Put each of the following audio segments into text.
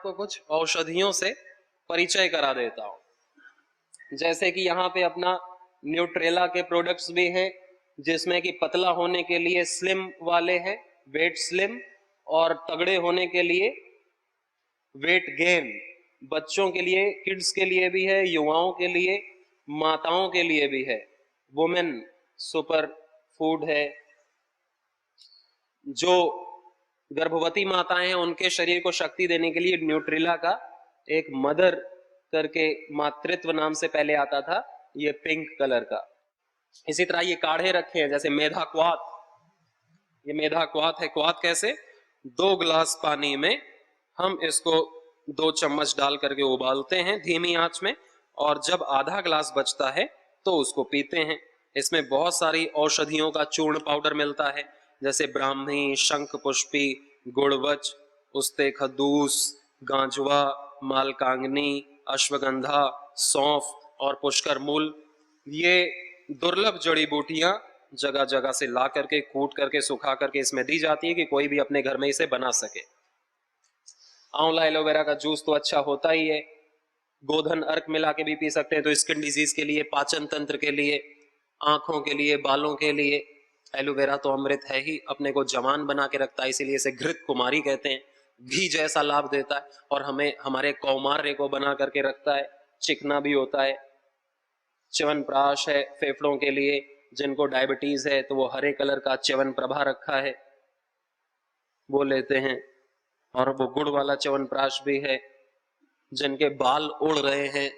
आपको कुछ औषधियों से परिचय करा देता हूं। जैसे कि यहाँ पे अपना न्यूट्रेला के प्रोडक्ट्स भी हैं, जिसमें कि पतला होने के लिए स्लिम वाले हैं, वेट स्लिम, और तगड़े होने के लिए वेट गेन। बच्चों के लिए, किड्स के लिए भी है, युवाओं के लिए, माताओं के लिए भी है। वुमेन सुपर फूड है। जो गर्भवती माताएं हैं उनके शरीर को शक्ति देने के लिए न्यूट्रिला का एक मदर करके मातृत्व नाम से पहले आता था, ये पिंक कलर का। इसी तरह ये काढ़े रखे हैं, जैसे मेधा क्वाथ, ये मेधा क्वाथ है। क्वाथ कैसे? 2 गिलास पानी में हम इसको 2 चम्मच डाल करके उबालते हैं धीमी आंच में, और जब आधा गिलास बचता है तो उसको पीते हैं। इसमें बहुत सारी औषधियों का चूर्ण पाउडर मिलता है, जैसे ब्राह्मी, शंख पुष्पी, गुड़वच, उस्ते खद्दूस, गांजवा, मालकांगनी, अश्वगंधा, सौंफ और पुष्कर मूल। ये दुर्लभ जड़ी बूटियां जगह जगह से ला करके, कूट करके, सुखा करके इसमें दी जाती है कि कोई भी अपने घर में इसे बना सके। आंवला एलोवेरा का जूस तो अच्छा होता ही है। गोधन अर्क मिला के भी पी सकते हैं, तो स्किन डिजीज के लिए, पाचन तंत्र के लिए, आंखों के लिए, बालों के लिए एलोवेरा तो अमृत है ही, अपने को जवान बना के रखता है, इसीलिए इसे घृत कुमारी कहते हैं। घी जैसा लाभ देता है और हमें हमारे कौमार्य को बना करके रखता है, चिकना भी होता है। च्यवनप्राश है फेफड़ों के लिए, जिनको डायबिटीज है तो वो हरे कलर का च्यवनप्रभा रखा है, वो लेते हैं। और वो गुड़ वाला च्यवनप्राश भी है। जिनके बाल उड़ रहे हैं,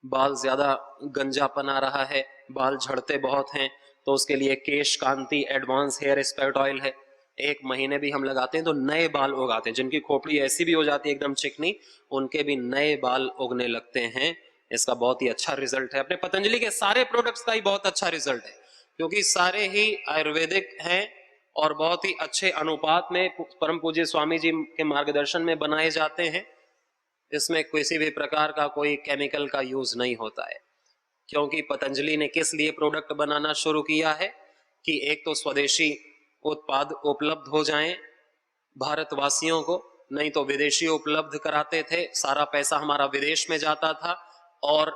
बाल ज्यादा गंजापन आ रहा है, बाल झड़ते बहुत हैं, तो उसके लिए केश कांति एडवांस हेयर स्पर्ट ऑयल है। 1 महीने भी हम लगाते हैं तो नए बाल उगाते हैं। जिनकी खोपड़ी ऐसी भी हो जाती है एकदम चिकनी, उनके भी नए बाल उगने लगते हैं। इसका बहुत ही अच्छा रिजल्ट है। अपने पतंजलि के सारे प्रोडक्ट्स का ही बहुत अच्छा रिजल्ट है, क्योंकि सारे ही आयुर्वेदिक हैं और बहुत ही अच्छे अनुपात में परम पूज्य स्वामी जी के मार्गदर्शन में बनाए जाते हैं। इसमें किसी भी प्रकार का कोई केमिकल का यूज नहीं होता है, क्योंकि पतंजलि ने किस लिए प्रोडक्ट बनाना शुरू किया है कि एक तो स्वदेशी उत्पाद उपलब्ध हो जाएं भारतवासियों को, नहीं तो विदेशी उपलब्ध कराते थे, सारा पैसा हमारा विदेश में जाता था। और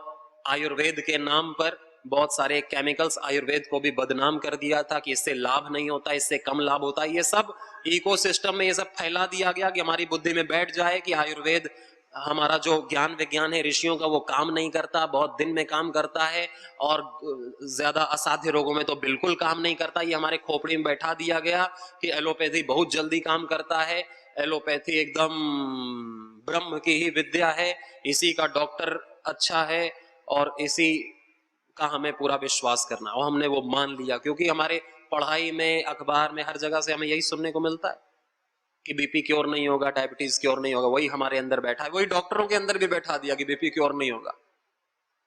आयुर्वेद के नाम पर बहुत सारे केमिकल्स आयुर्वेद को भी बदनाम कर दिया था कि इससे लाभ नहीं होता, इससे कम लाभ होता है। ये सब इकोसिस्टम में ये सब फैला दिया गया कि हमारी बुद्धि में बैठ जाए कि आयुर्वेद, हमारा जो ज्ञान विज्ञान है ऋषियों का, वो काम नहीं करता, बहुत दिन में काम करता है, और ज्यादा असाध्य रोगों में तो बिल्कुल काम नहीं करता। ये हमारे खोपड़ी में बैठा दिया गया कि एलोपैथी बहुत जल्दी काम करता है, एलोपैथी एकदम ब्रह्म की ही विद्या है, इसी का डॉक्टर अच्छा है और इसी का हमें पूरा विश्वास करना। और हमने वो मान लिया, क्योंकि हमारे पढ़ाई में, अखबार में, हर जगह से हमें यही सुनने को मिलता है कि बीपी क्योर नहीं होगा, डायबिटीज क्योर नहीं होगा। वही हमारे अंदर बैठा है, वही डॉक्टरों के अंदर भी बैठा दिया कि बीपी क्योर नहीं होगा,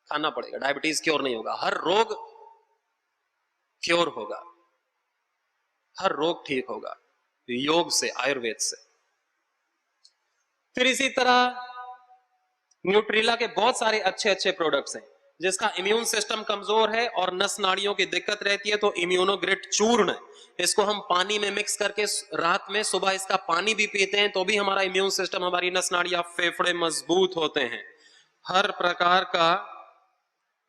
खाना पड़ेगा, डायबिटीज क्योर नहीं होगा। हर रोग क्योर होगा, हर रोग ठीक होगा योग से, आयुर्वेद से। फिर इसी तरह न्यूट्रिला के बहुत सारे अच्छे अच्छे प्रोडक्ट्स हैं। जिसका इम्यून सिस्टम कमजोर है और नस नाड़ियों की दिक्कत रहती है, तो इम्यूनोग्रिट चूर्ण, इसको हम पानी में मिक्स करके रात में, सुबह इसका पानी भी पीते हैं तो भी हमारा इम्यून सिस्टम, हमारी नस नाड़ियां, फेफड़े मजबूत होते हैं। हर प्रकार का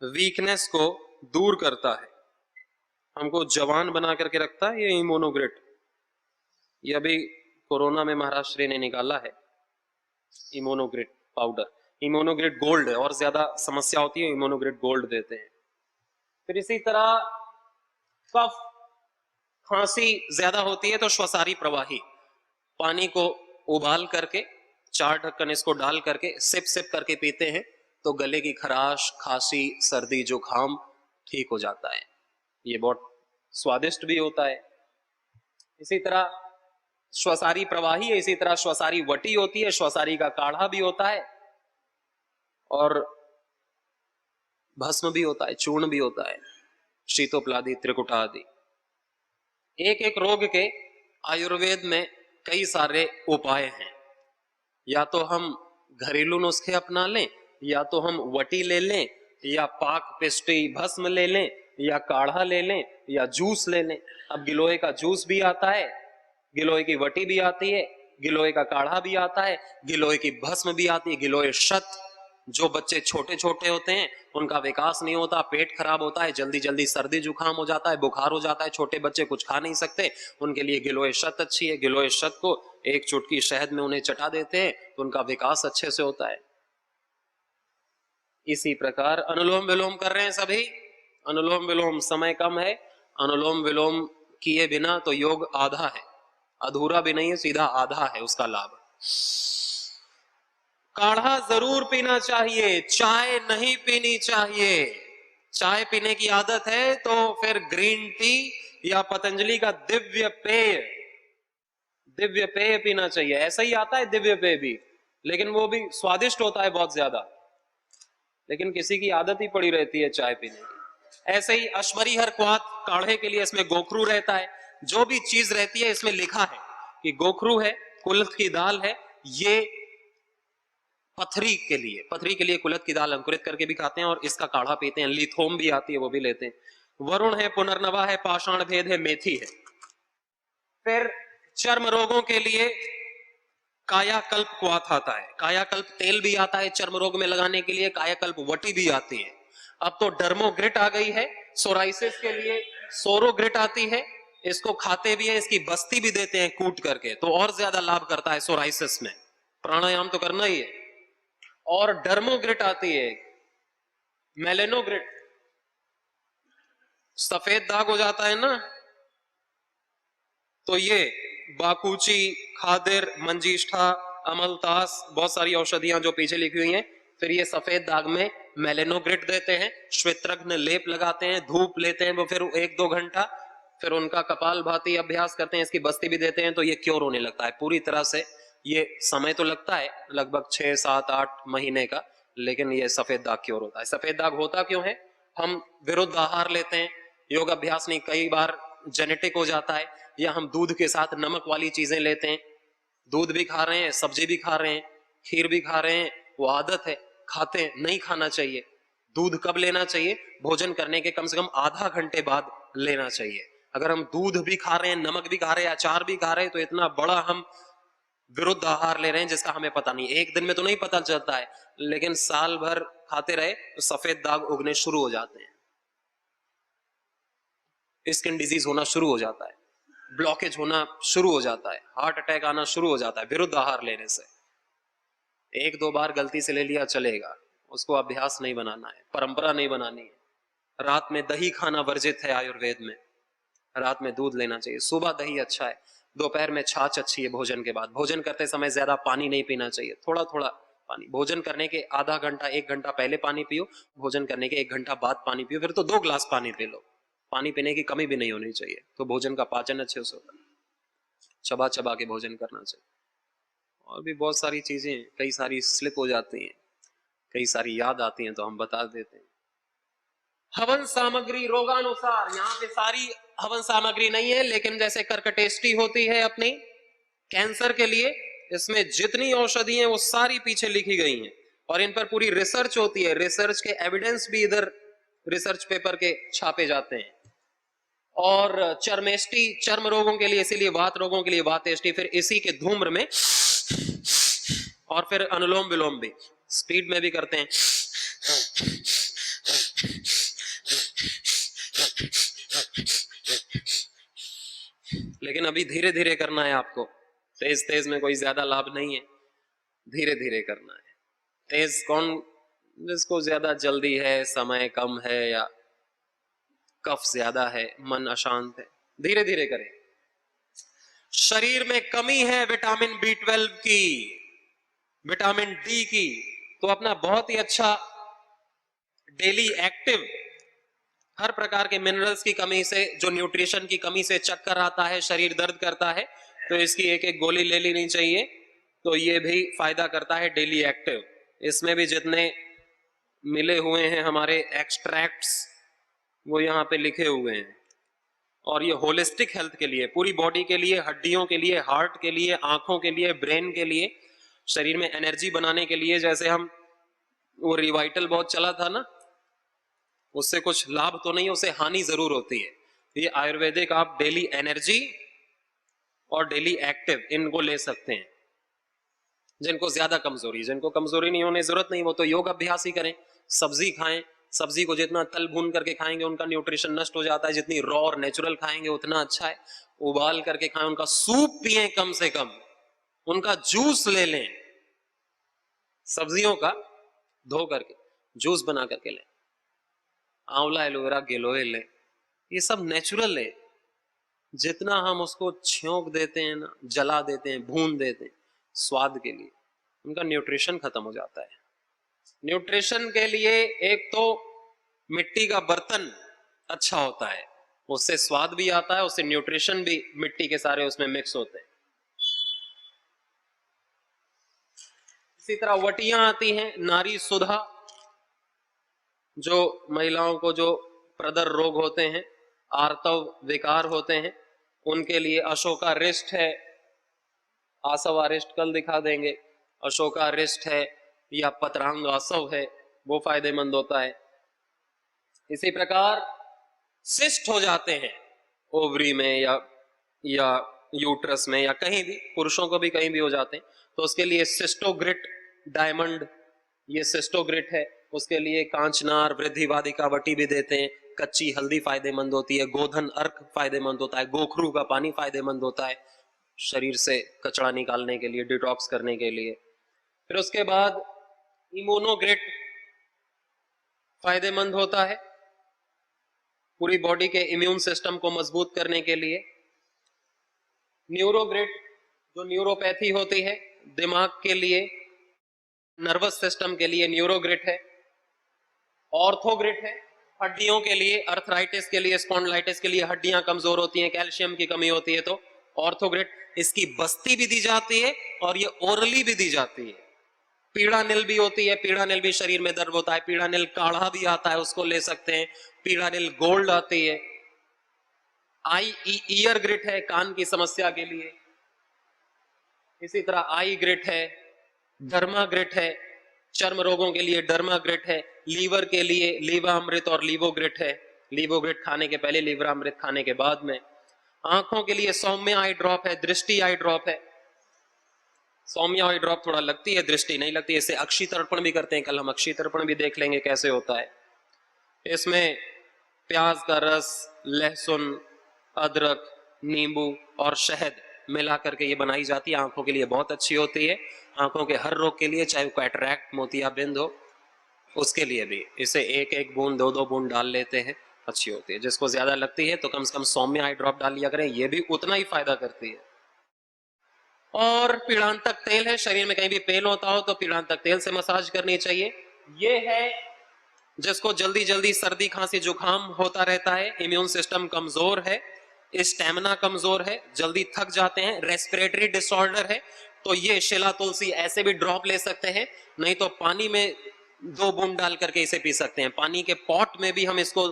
वीकनेस को दूर करता है, हमको जवान बना करके रखता है ये इम्यूनोग्रिट। ये अभी कोरोना में महाराष्ट्र ने निकाला है इम्यूनोग्रिट पाउडर। इम्यूनोग्रिट गोल्ड है, और ज्यादा समस्या होती है इम्यूनोग्रिट गोल्ड देते हैं। फिर इसी तरह कफ खांसी ज्यादा होती है तो श्वसारी प्रवाही, पानी को उबाल करके 4 ढक्कन इसको डाल करके सिप सिप करके पीते हैं तो गले की खराश, खांसी, सर्दी, जुकाम ठीक हो जाता है। ये बहुत स्वादिष्ट भी होता है। इसी तरह श्वसारी प्रवाही है, इसी तरह श्वसारी वटी होती है, श्वसारी का काढ़ा भी होता है, और भस्म भी होता है, चूर्ण भी होता है, शीतोपलादि, त्रिकुटा आदि। एक एक रोग के आयुर्वेद में कई सारे उपाय हैं। या तो हम घरेलू नुस्खे अपना लें, या तो हम वटी ले लें, या पाक पिष्टी भस्म ले लें, या काढ़ा ले लें, या जूस ले लें। अब गिलोय का जूस भी आता है, गिलोय की वटी भी आती है, गिलोय का काढ़ा भी आता है, गिलोय की भस्म भी आती है, गिलोय शत। जो बच्चे छोटे छोटे होते हैं उनका विकास नहीं होता, पेट खराब होता है, जल्दी जल्दी सर्दी जुकाम हो जाता है, बुखार हो जाता है, छोटे बच्चे कुछ खा नहीं सकते, उनके लिए गिलोय शत अच्छी है। गिलोय शत को एक चुटकी शहद में उन्हें चटा देते हैं तो उनका विकास अच्छे से होता है। इसी प्रकार अनुलोम विलोम कर रहे हैं सभी। अनुलोम विलोम, समय कम है, अनुलोम विलोम किए बिना तो योग आधा है, अधूरा भी नहीं है, सीधा आधा है उसका लाभ। काढ़ा जरूर पीना चाहिए, चाय नहीं पीनी चाहिए। चाय पीने की आदत है तो फिर ग्रीन टी या पतंजलि का दिव्य पेय, दिव्य पेय पीना चाहिए। ऐसा ही आता है दिव्य पेय भी, लेकिन वो भी स्वादिष्ट होता है बहुत ज्यादा, लेकिन किसी की आदत ही पड़ी रहती है चाय पीने की। ऐसे ही अश्वरी हर क्वाथ काढ़े के लिए इसमें गोखरू रहता है। जो भी चीज रहती है इसमें लिखा है कि गोखरू है, कुल्थ की दाल है, ये पथरी के लिए कुल्थ की दाल अंकुरित करके भी खाते हैं और इसका काढ़ा पीते हैं। लिथोम भी आती है, वो भी लेते हैं। वरुण है, पुनर्नवा है, पाषाण भेद है, मेथी है। फिर चर्म रोगों के लिए कायाकल्प क्वाथ आता है, कायाकल्प तेल भी आता है चर्म रोग में लगाने के लिए, कायाकल्प वटी भी आती है। अब तो डर्मोग्रिट आ गई है, सोराइसिस के लिए सोरोग्रिट आती है, इसको खाते भी है, इसकी बस्ती भी देते हैं कूट करके, तो और ज्यादा लाभ करता है सोराइसिस में। प्राणायाम तो करना ही है। और डर्मोग्रिट आती है, मेलेनोग्रिट, सफेद दाग हो जाता है ना, तो ये बाकूची, खादिर, मंजिष्ठा, अमलतास, बहुत सारी औषधियां जो पीछे लिखी हुई हैं। फिर ये सफेद दाग में मेलेनोग्रिट देते हैं, श्वेत्रघ्न लेप लगाते हैं, धूप लेते हैं वो फिर 1-2 घंटा, फिर उनका कपाल भाती अभ्यास करते हैं, इसकी बस्ती भी देते हैं, तो ये क्योर होने लगता है पूरी तरह से। ये समय तो लगता है लगभग 6, 7, 8 महीने का, लेकिन ये सफेद दाग क्योर होता है। सफेद दाग होता क्यों है? हम विरुद्ध आहार लेते हैं, योग अभ्यास नहीं, कई बार जेनेटिक हो जाता है, या हम दूध के साथ नमक वाली चीजें लेते हैं, दूध भी खा रहे हैं, सब्जी भी खा रहे हैं, खीर भी खा रहे हैं, वो आदत है, खाते हैं, नहीं खाना चाहिए। दूध कब लेना चाहिए? भोजन करने के कम से कम आधा घंटे बाद लेना चाहिए। अगर हम दूध भी खा रहे हैं, नमक भी खा रहे हैं, अचार भी खा रहे हैं, तो इतना बड़ा हम विरुद्ध आहार ले रहे हैं जिसका हमें पता नहीं। एक दिन में तो नहीं पता चलता है, लेकिन साल भर खाते रहे तो सफेद दाग उगने शुरू हो जाते हैं, स्किन डिजीज होना शुरू हो जाता है, ब्लॉकेज होना शुरू हो जाता है, हार्ट अटैक आना शुरू हो जाता है विरुद्ध आहार लेने से। 1-2 बार गलती से ले लिया चलेगा, उसको अभ्यास नहीं बनाना है, परंपरा नहीं बनानी है। रात में दही खाना वर्जित है आयुर्वेद में, रात में दूध लेना चाहिए, सुबह दही अच्छा है, दोपहर में छाछ अच्छी है भोजन के बाद। भोजन करते समय ज्यादा पानी नहीं पीना चाहिए, थोड़ा थोड़ा पानी। भोजन करने के आधा घंटा 1 घंटा पहले पानी पियो, भोजन करने के 1 घंटा बाद पानी पियो, फिर तो 2 गिलास पानी पी लो। पानी पीने की कमी भी नहीं होनी चाहिए, तो भोजन का पाचन अच्छे से होता है। चबा चबा के भोजन करना चाहिए। और भी बहुत सारी चीजें, कई सारी स्लिप हो जाती हैं, कई सारी याद आती हैं तो हम बता देते हैं। हवन सामग्री रोगानुसार, यहाँ पे सारी हवन सामग्री नहीं है, लेकिन जैसे कर्कटेष्टि होती है अपनी कैंसर के लिए, इसमें जितनी औषधि हैं वो सारी पीछे लिखी गई हैं और इन पर पूरी रिसर्च होती है। रिसर्च के एविडेंस भी इधर रिसर्च पेपर के छापे जाते हैं। और चर्मेष्टि चर्म रोगों के लिए, इसीलिए वात रोगों के लिए वातेष्टि, फिर इसी के धूम्र में, और फिर अनुलोम विलोम भी स्पीड में भी करते हैं। लेकिन अभी धीरे धीरे करना है आपको, तेज तेज में कोई ज्यादा लाभ नहीं है, धीरे धीरे करना है। तेज कौन, जिसको ज्यादा जल्दी है, समय कम है, या कफ ज्यादा है, मन अशांत है, धीरे धीरे करें। शरीर में कमी है विटामिन B12 की, विटामिन डी की, तो अपना बहुत ही अच्छा डेली एक्टिव, हर प्रकार के मिनरल्स की कमी से, जो न्यूट्रिशन की कमी से चक्कर आता है, शरीर दर्द करता है, तो इसकी एक एक गोली ले लेनी चाहिए, तो ये भी फायदा करता है डेली एक्टिव। इसमें भी जितने मिले हुए हैं हमारे एक्सट्रैक्ट्स वो यहाँ पे लिखे हुए हैं। और ये होलिस्टिक हेल्थ के लिए, पूरी बॉडी के लिए, हड्डियों के लिए, हार्ट के लिए, आंखों के लिए, ब्रेन के लिए, शरीर में एनर्जी बनाने के लिए। जैसे हम वो रिवाइटल बहुत चला था ना, उससे कुछ लाभ तो नहीं, उससे हानि जरूर होती है। ये आयुर्वेदिक आप डेली एनर्जी और डेली एक्टिव इनको ले सकते हैं। जिनको ज्यादा कमजोरी, जिनको कमजोरी नहीं होने जरूरत नहीं वो तो योग अभ्यास ही करें, सब्जी खाएं, सब्जी को जितना तल भून करके खाएंगे उनका न्यूट्रिशन नष्ट हो जाता है, जितनी रॉ और नेचुरल खाएंगे उतना अच्छा है। उबाल करके खाएं, उनका सूप पिए कम से कम, उनका जूस ले लें, सब्जियों का धो करके जूस बना करके लें, आंवला एलोवेरा गिलोय लें, ये सब नेचुरल है। जितना हम उसको छौंक देते हैं ना, जला देते हैं, भून देते हैं स्वाद के लिए, उनका न्यूट्रिशन खत्म हो जाता है। न्यूट्रिशन के लिए एक तो मिट्टी का बर्तन अच्छा होता है, उससे स्वाद भी आता है, उससे न्यूट्रिशन भी मिट्टी के सारे उसमें मिक्स होते हैं। इसी तरह वटियां आती हैं, नारी सुधा, जो महिलाओं को जो प्रदर रोग होते हैं, आर्तव विकार होते हैं, उनके लिए अशोका रिष्ट है, आसव अरिष्ट कल दिखा देंगे, अशोका रिष्ट है या पत्रांग आसव है, वो फायदेमंद होता है। इसी प्रकार सिस्ट हो जाते हैं ओवरी में या यूट्रस में या कहीं भी, पुरुषों को भी कहीं भी हो जाते हैं, तो उसके लिए सिस्टोग्रिट डायमंड, ये सिस्टोग्रिट है, उसके लिए कांचनार वृद्धिवादिका वटी भी देते हैं, कच्ची हल्दी फायदेमंद होती है, गोधन अर्क फायदेमंद होता है, गोखरू का पानी फायदेमंद होता है शरीर से कचरा निकालने के लिए, डिटॉक्स करने के लिए। फिर उसके बाद इम्यूनोग्रिट फायदेमंद होता है पूरी बॉडी के इम्यून सिस्टम को मजबूत करने के लिए। न्यूरोग्रिट जो न्यूरोपैथी होती है दिमाग के लिए, नर्वस सिस्टम के लिए न्यूरोग्रिट है। ऑर्थोग्रिट है हड्डियों के लिए, अर्थराइटिस के लिए, स्पॉन्डिलाइटिस के लिए, हड्डियां कमजोर होती हैं, कैल्शियम की कमी होती है तो ऑर्थोग्रिट, इसकी बस्ती भी दी जाती है और ये ओरली भी दी जाती है। पीड़ा नील भी होती है, पीड़ा नील भी शरीर में दर्द होता है, पीड़ा नील काढ़ा भी आता है, उसको ले सकते हैं, पीड़ा नील गोल्ड आती है। ईयर ग्रिट है कान की समस्या के लिए। इसी तरह आई ग्रिट है, डर्मा ग्रिट है चर्म रोगों के लिए, डर्मा ग्रिट है। लीवर के लिए लीवामृत और लीवोग्रिट है, लीवोग्रिट खाने के पहले, लीवरामृत खाने के बाद में। आंखों के लिए सौम्य आई ड्रॉप है, दृष्टि आई ड्रॉप है। सौम्य आई ड्रॉप थोड़ा लगती है, दृष्टि नहीं लगती, इसे अक्षी तर्पण भी करते हैं, कल हम अक्षी तर्पण भी देख लेंगे कैसे होता है। इसमें प्याज का रस, लहसुन, अदरक, नींबू और शहद मिला करके ये बनाई जाती है, आंखों के लिए बहुत अच्छी होती है। आंखों के हर रोग के लिए, चाहे वो कैटरैक्ट, मोतियाबिंद हो, उसके लिए भी इसे एक एक बूंद, दो दो बूंद डाल लेते हैं, अच्छी होती है। जिसको ज्यादा लगती है तो कम से कम सौम्य आई ड्रॉप डाल लिया करें, ये भी उतना ही फायदा करती है। और पीड़ांतक तेल है, शरीर में कहीं भी पेन होता हो तो पीड़ांतक तेल से मसाज करनी चाहिए। ये है जिसको जल्दी जल्दी सर्दी खांसी जुकाम होता रहता है, इम्यून सिस्टम कमजोर है, स्टेमिना कमजोर है, जल्दी थक जाते हैं, रेस्पिरेटरी डिसऑर्डर है, तो ये शिला तुलसी ऐसे भी ड्रॉप ले सकते हैं, नहीं तो पानी में 2 बूंद डाल करके इसे पी सकते हैं। पानी के पॉट में भी हम इसको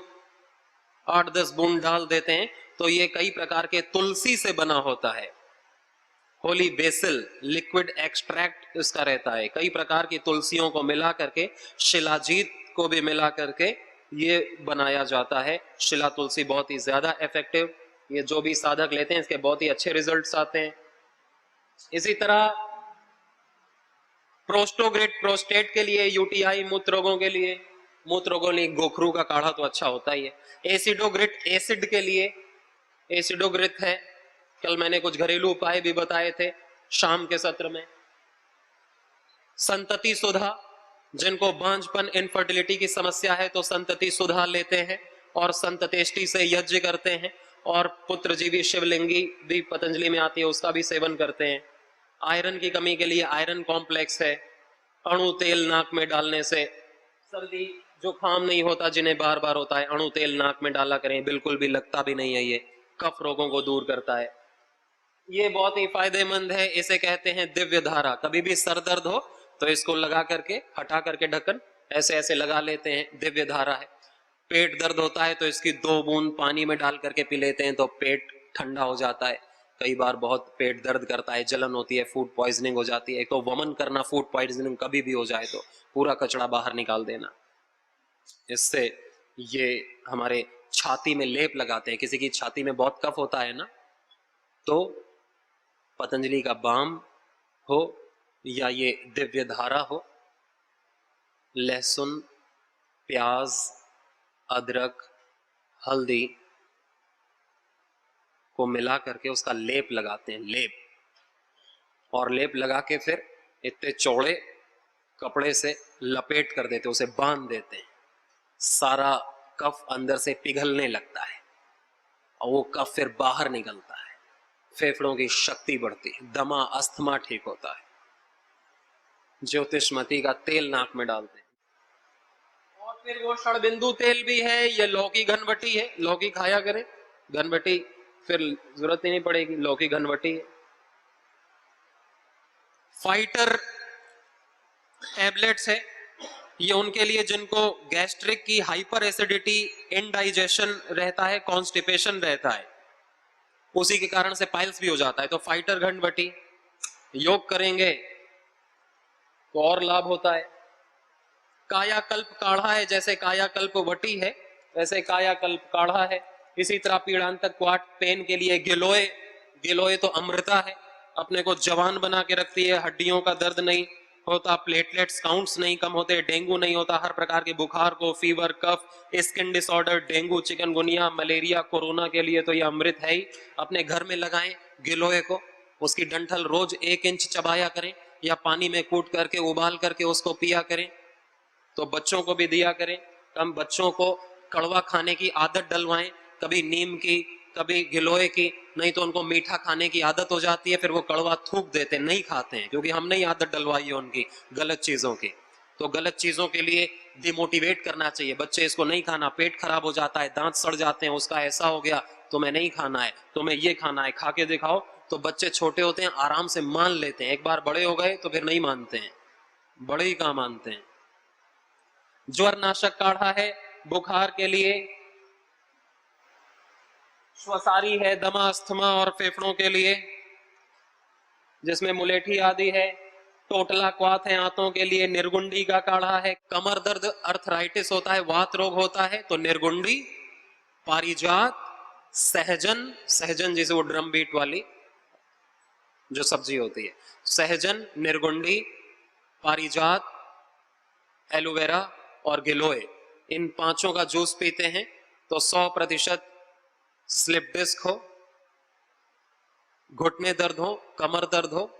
8-10 बूंद डाल देते हैं, तो ये कई प्रकार के तुलसी से बना होता है। होली बेसिल लिक्विड एक्सट्रैक्ट इसका रहता है, कई प्रकार की तुलसियों को मिला करके, शिलाजीत को भी मिला करके ये बनाया जाता है। शिला तुलसी बहुत ही ज्यादा इफेक्टिव, ये जो भी साधक लेते हैं इसके बहुत ही अच्छे रिजल्ट्स आते हैं। इसी तरह प्रोस्टोग्रेट प्रोस्टेट के लिए, यूटीआई मूत्र रोगों के लिए, मूत्र रोगों के लिए गोखरू का काढ़ा तो अच्छा होता ही है। एसिडोग्रिट एसिड के लिए, एसिडोग्रिट है, कल मैंने कुछ घरेलू उपाय भी बताए थे शाम के सत्र में। संतति सुधा, जिनको बांझपन इनफर्टिलिटी की समस्या है तो संतति सुधा लेते हैं और संततेष्टि से यज्ञ करते हैं, और पुत्रजीवी शिवलिंगी भी पतंजलि में आती है, उसका भी सेवन करते हैं। आयरन की कमी के लिए आयरन कॉम्प्लेक्स है, अणु तेल नाक में डालने से सर्दी जुकाम नहीं होता, जिन्हें बार बार होता है अणु तेल नाक में डाला करें, बिल्कुल भी लगता भी नहीं है, ये कफ रोगों को दूर करता है। ये बहुत ही फायदेमंद है, इसे कहते हैं दिव्य धारा। कभी भी सर दर्द हो तो इसको लगा करके, हटा करके ढक्कन ऐसे ऐसे लगा लेते हैं, दिव्य धारा है। पेट दर्द होता है तो इसकी 2 बूंद पानी में डाल करके पी लेते हैं तो पेट ठंडा हो जाता है। कई बार बहुत पेट दर्द करता है, जलन होती है, फूड पॉइजनिंग हो जाती है, एक तो वमन करना, फूड पॉइजनिंग कभी भी हो जाए तो पूरा कचरा बाहर निकाल देना। इससे ये हमारे छाती में लेप लगाते हैं, किसी की छाती में बहुत कफ होता है ना, तो पतंजलि का बाम हो या ये दिव्य धारा हो, लहसुन, प्याज, अदरक, हल्दी को मिला करके उसका लेप लगाते हैं, लेप, और लेप लगा के फिर इतने चौड़े कपड़े से लपेट कर देते, उसे बांध देते हैं। सारा कफ अंदर से पिघलने लगता है और वो कफ फिर बाहर निकलता है, फेफड़ों की शक्ति बढ़ती है, दमा अस्थमा ठीक होता है। ज्योतिषमती का तेल नाक में डालते हैं। और फिर वो षड़बिंदु तेल भी है, ये लौकी घनवटी है, लौकी खाया करें, घनवटी फिर जरूरत ही नहीं पड़ेगी, लौकी घनवटी है। फाइटर टैबलेट्स है, ये उनके लिए जिनको गैस्ट्रिक की हाइपर एसिडिटी, इनडाइजेशन रहता है, कॉन्स्टिपेशन रहता है, उसी के कारण से पाइल्स भी हो जाता है, तो फाइटर घनवटी योग करेंगे तो और लाभ होता है। कायाकल्प काढ़ा है, जैसे कायाकल्प वटी है वैसे कायाकल्प काढ़ा है। इसी तरह पीड़ांतक क्वाट पेन के लिए गिलोय, गिलोय तो अमृता है, अपने को जवान बना के रखती है, हड्डियों का दर्द नहीं होता, प्लेटलेट्स काउंट्स नहीं कम होते, डेंगू नहीं होता, हर प्रकार के बुखार को, fever, cough, skin disorder, dengue, chikungunya, malaria, corona के लिए तो ये अमृत है ही। अपने घर में लगाएं गिलोय को, उसकी डंठल रोज 1 इंच चबाया करें या पानी में कूट करके उबाल करके उसको पिया करें, तो बच्चों को भी दिया करें। कम बच्चों को कड़वा खाने की आदत डलवाएं, कभी नीम की, कभी गिलोय की, नहीं तो उनको मीठा खाने की आदत हो जाती है, फिर वो कड़वा थूक देते, नहीं खाते हैं, क्योंकि हमने ही आदत डलवाई है उनकी गलत चीजों की। तो गलत चीजों के लिए डिमोटिवेट करना चाहिए, बच्चे इसको नहीं खाना, पेट खराब हो जाता है, दांत सड़ जाते हैं, उसका ऐसा हो गया, तुम्हें नहीं खाना है, तुम्हें ये खाना है, खा के दिखाओ। तो बच्चे छोटे होते हैं, आराम से मान लेते हैं, एक बार बड़े हो गए तो फिर नहीं मानते हैं, बड़े ही कहां मानते हैं। ज्वर नाशक काढ़ा है बुखार के लिए, श्वसारी है दमा अस्थमा और फेफड़ों के लिए, जिसमें मुलेठी आदि है। टोटला क्वाथ है आंतों के लिए, निर्गुंडी का काढ़ा है। कमर दर्द, अर्थराइटिस होता है, वात रोग होता है, तो निर्गुंडी, पारिजात, सहजन, सहजन जैसे वो ड्रम बीट वाली जो सब्जी होती है, सहजन, निर्गुंडी, पारिजात, एलोवेरा और गिलोय, इन पांचों का जूस पीते हैं तो 100% स्लिप डिस्क हो, घुटने दर्द हो, कमर दर्द हो,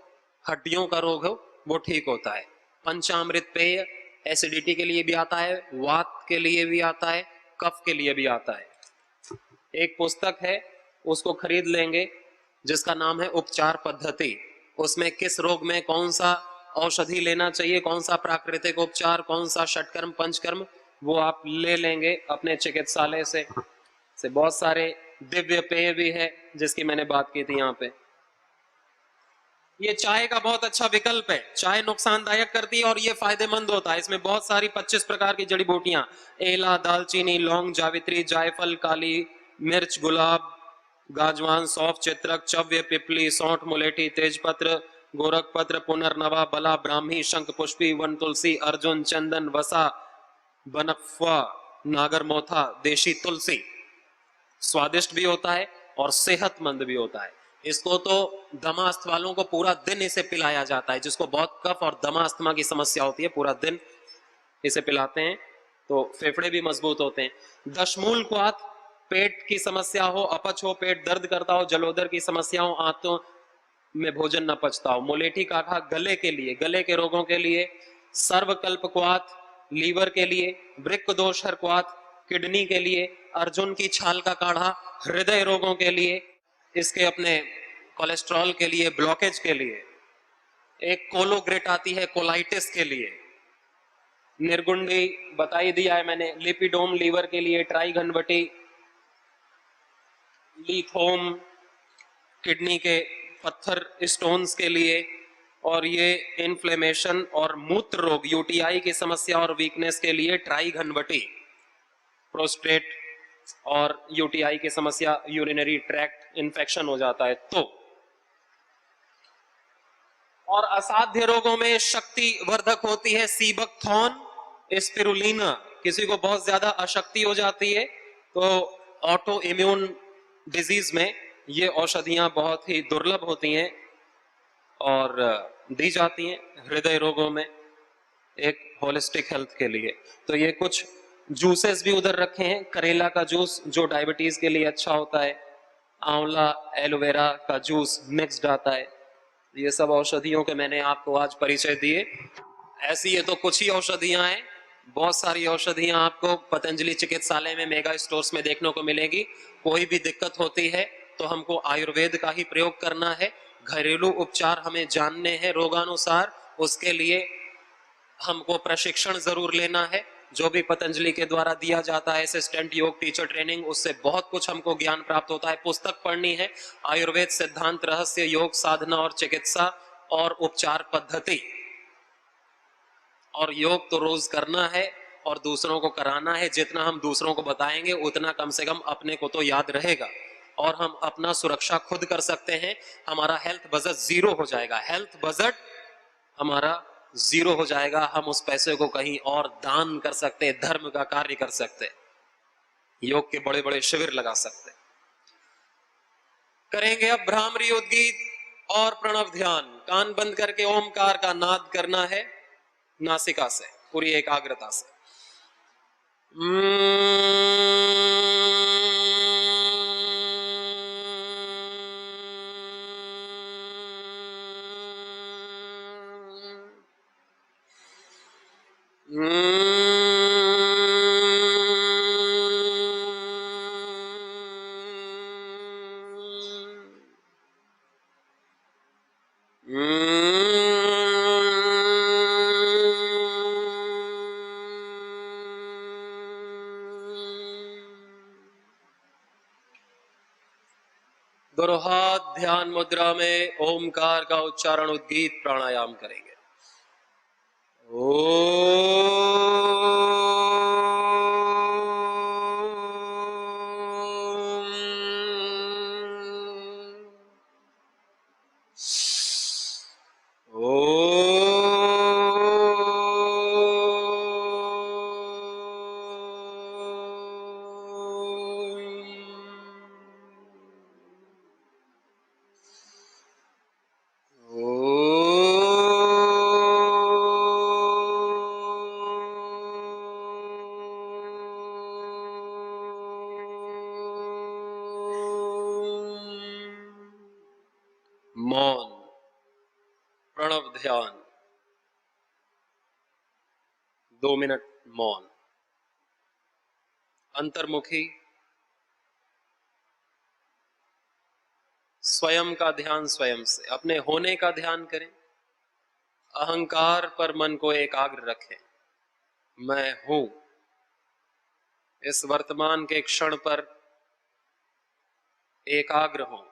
हड्डियों का रोग हो, वो ठीक होता है। पंचामृत पेय एसिडिटी के लिए भी आता है, वात के लिए भी आता है, कफ के लिए भी आता है। एक पुस्तक है, उसको खरीद लेंगे, जिसका नाम है उपचार पद्धति। उसमें किस रोग में कौन सा औषधि लेना चाहिए, कौन सा प्राकृतिक उपचार, कौन सा षटकर्म पंचकर्म, वो आप ले लेंगे अपने चिकित्सालय से। बहुत सारे दिव्य पेय भी है जिसकी मैंने बात की थी यहाँ पे। ये चाय का बहुत अच्छा विकल्प है, चाय नुकसानदायक करती है और ये फायदेमंद होता है। इसमें बहुत सारी 25 प्रकार की जड़ी बूटियां, एला, दालचीनी, लौंग, जावित्री, जायफल, काली मिर्च, गुलाब, गाजवान, सौंफ, चित्रक, चव्य, पिपली, सौंठ, मुलेठी, तेजपत्र, गोरखपत्र, पुनर्नवा, बला, ब्राह्मी, शंख पुष्पी, वन तुलसी, अर्जुन, चंदन, वसा, बनफवा, नागरमोथा, देशी तुलसी, स्वादिष्ट भी होता है और सेहतमंद भी होता है। इसको तो दमास्त वालों को पूरा दिन इसे पिलाया जाता है, जिसको बहुत कफ और दमास्थमा की समस्या होती है, पूरा दिन इसे पिलाते हैं तो फेफड़े भी मजबूत होते हैं। दशमूल क्वाथ, पेट की समस्या हो, अपच हो, पेट दर्द करता हो, जलोदर की समस्या हो, आंतों में भोजन न पचता हो। मुलेठी काढ़ा गले के लिए, गले के रोगों के लिए। सर्वकल्प क्वाथ लीवर के लिए। वृक्क दोषहर क्वाथ किडनी के लिए। अर्जुन की छाल का काढ़ा हृदय रोगों के लिए, इसके अपने कोलेस्ट्रॉल के लिए, ब्लॉकेज के लिए। एक कोलोग्रेट आती है कोलाइटिस के लिए। निर्गुंडी बताई दिया है मैंने, लिपिडोम लीवर के लिए, ट्राई घनवटी, लीथोम किडनी के पत्थर स्टोन्स के लिए, और ये इन्फ्लेमेशन और मूत्र रोग यूटीआई की समस्या और वीकनेस के लिए ट्राई घनवटी। प्रोस्टेट और यूटीआई की समस्या, यूरिनरी ट्रैक्ट इन्फेक्शन हो जाता है तो। और असाध्य रोगों में शक्ति वर्धक होती है सीबक थॉर्न, स्पिरुलिना। किसी को बहुत ज्यादा अशक्ति हो जाती है तो ऑटो इम्यून डिजीज में ये औषधियां बहुत ही दुर्लभ होती हैं और दी जाती हैं हृदय रोगों में, एक होलिस्टिक हेल्थ के लिए। तो ये कुछ जूसेस भी उधर रखे हैं। करेला का जूस जो डायबिटीज के लिए अच्छा होता है, आंवला एलोवेरा का जूस मिक्स्ड आता है। ये सब औषधियों के मैंने आपको आज परिचय दिए। ऐसी ये तो कुछ ही औषधियां हैं, बहुत सारी औषधियां आपको पतंजलि चिकित्सालय में मेगा स्टोर्स में देखने को मिलेगी। कोई भी दिक्कत होती है तो हमको आयुर्वेद का ही प्रयोग करना है। घरेलू उपचार हमें जानने हैं रोगानुसार, उसके लिए हमको प्रशिक्षण जरूर लेना है जो भी पतंजलि के द्वारा दिया जाता है, असिस्टेंट योग टीचर ट्रेनिंग, उससे बहुत कुछ हमको ज्ञान प्राप्त होता है। पुस्तक पढ़नी है, आयुर्वेद सिद्धांत रहस्य योग साधना और चिकित्सा और उपचार पद्धति। और योग तो रोज करना है और दूसरों को कराना है। जितना हम दूसरों को बताएंगे उतना कम से कम अपने को तो याद रहेगा और हम अपना सुरक्षा खुद कर सकते हैं। हमारा हेल्थ बजट जीरो हो जाएगा, हेल्थ बजट हमारा जीरो हो जाएगा। हम उस पैसे को कहीं और दान कर सकते हैं, धर्म का कार्य कर सकते हैं, योग के बड़े बड़े शिविर लगा सकते हैं। करेंगे अब भ्रामरी उद्गीत और प्रणव ध्यान। कान बंद करके ओमकार का नाद करना है नासिका से पूरी एकाग्रता से। दोनों हाथ ध्यान मुद्रा में ओमकार का उच्चारण उद्गीत प्राणायाम करेंगे। मौन, प्रणव ध्यान, 2 मिनट मौन, अंतर्मुखी, स्वयं का ध्यान स्वयं से, अपने होने का ध्यान करें। अहंकार पर मन को एकाग्र रखें, मैं हूं। इस वर्तमान के क्षण पर एकाग्र हो।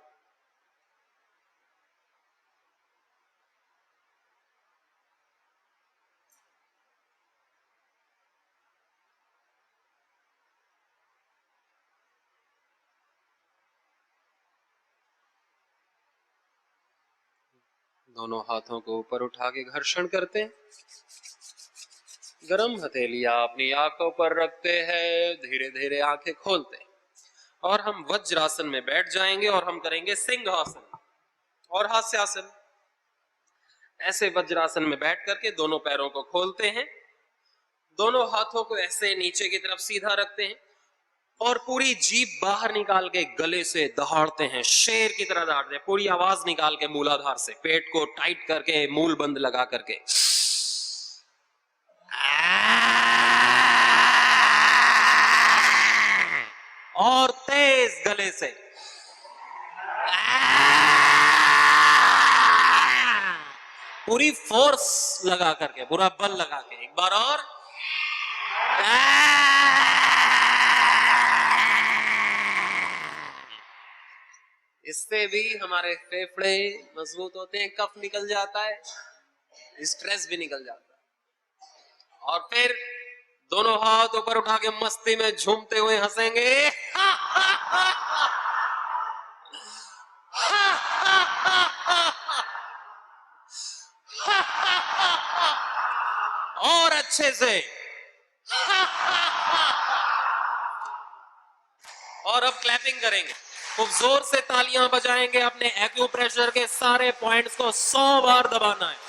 दोनों हाथों को ऊपर उठा के घर्षण करते हैं। गरम हथेलियां अपनी आंखों पर रखते हैं, धीरे धीरे आंखें खोलते हैं और हम वज्रासन में बैठ जाएंगे और हम करेंगे सिंहासन और हास्यासन। ऐसे वज्रासन में बैठ करके दोनों पैरों को खोलते हैं, दोनों हाथों को ऐसे नीचे की तरफ सीधा रखते हैं और पूरी जीभ बाहर निकाल के गले से दहाड़ते हैं, शेर की तरह दहाड़ते हैं। पूरी आवाज निकाल के मूलाधार से, पेट को टाइट करके, मूल बंद लगा करके। और तेज गले से पूरी फोर्स लगा करके, पूरा बल लगा के एक बार और। इससे भी हमारे फेफड़े मजबूत होते हैं, कफ निकल जाता है, स्ट्रेस भी निकल जाता है। और फिर दोनों हाथ ऊपर उठा के मस्ती में झूमते हुए हंसेंगे। और अच्छे से। और अब क्लैपिंग करेंगे। खूब जोर से तालियां बजाएंगे। अपने एक्यूप्रेशर के सारे पॉइंट्स को 100 बार दबाना है।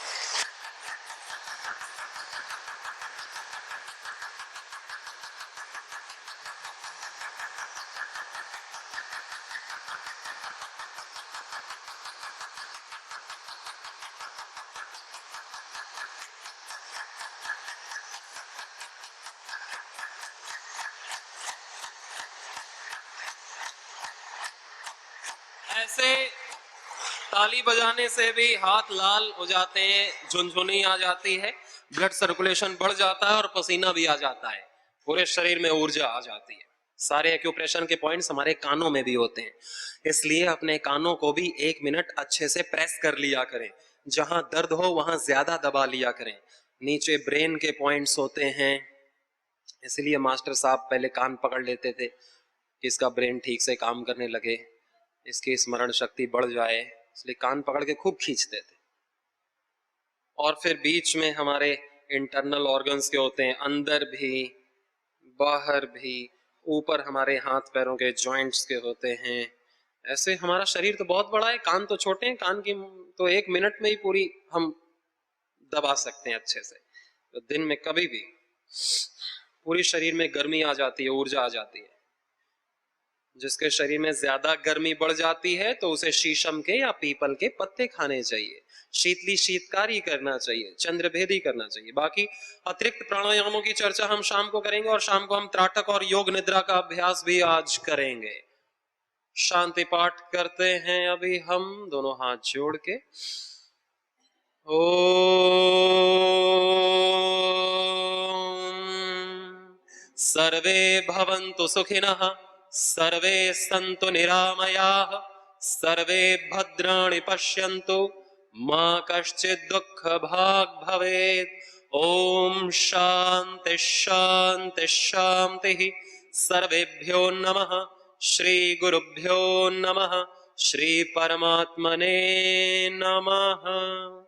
ऐसे ताली बजाने से भी हाथ लाल हो जाते हैं, झुनझुनी आ जाती है, ब्लड सर्कुलेशन बढ़ जाता है और पसीना भी आ जाता है, पूरे शरीर में ऊर्जा आ जाती है। सारे एक्यूप्रेशर के पॉइंट्स हमारे कानों में भी होते हैं, इसलिए अपने कानों को भी 1 मिनट अच्छे से प्रेस कर लिया करें। जहां दर्द हो वहां ज्यादा दबा लिया करें। नीचे ब्रेन के पॉइंट्स होते हैं, इसलिए मास्टर साहब पहले कान पकड़ लेते थे कि इसका ब्रेन ठीक से काम करने लगे, इसकी स्मरण शक्ति बढ़ जाए, इसलिए कान पकड़ के खूब खींचते थे। और फिर बीच में हमारे इंटरनल ऑर्गन्स के होते हैं, अंदर भी बाहर भी, ऊपर हमारे हाथ पैरों के जॉइंट्स के होते हैं। ऐसे हमारा शरीर तो बहुत बड़ा है, कान तो छोटे हैं, कान की तो 1 मिनट में ही पूरी हम दबा सकते हैं अच्छे से। तो दिन में कभी भी पूरी शरीर में गर्मी आ जाती है, ऊर्जा आ जाती है। जिसके शरीर में ज्यादा गर्मी बढ़ जाती है तो उसे शीशम के या पीपल के पत्ते खाने चाहिए, शीतली शीतकारी करना चाहिए, चंद्रभेदी करना चाहिए। बाकी अतिरिक्त प्राणायामों की चर्चा हम शाम को करेंगे, और शाम को हम त्राटक और योग निद्रा का अभ्यास भी आज करेंगे। शांति पाठ करते हैं अभी हम दोनों हाथ जोड़ के। ओम सर्वे भवन्तु सुखिनः, सर्वे सन्तु निरामयाः, सर्वे भद्राणि पश्यन्तु, मा कश्चित् दुःखभाग् भवेत्। ओम शांति शांति शांतिः। सर्वेभ्यो नमः। श्री गुरुभ्यो नमः। श्री परमात्मने नमः।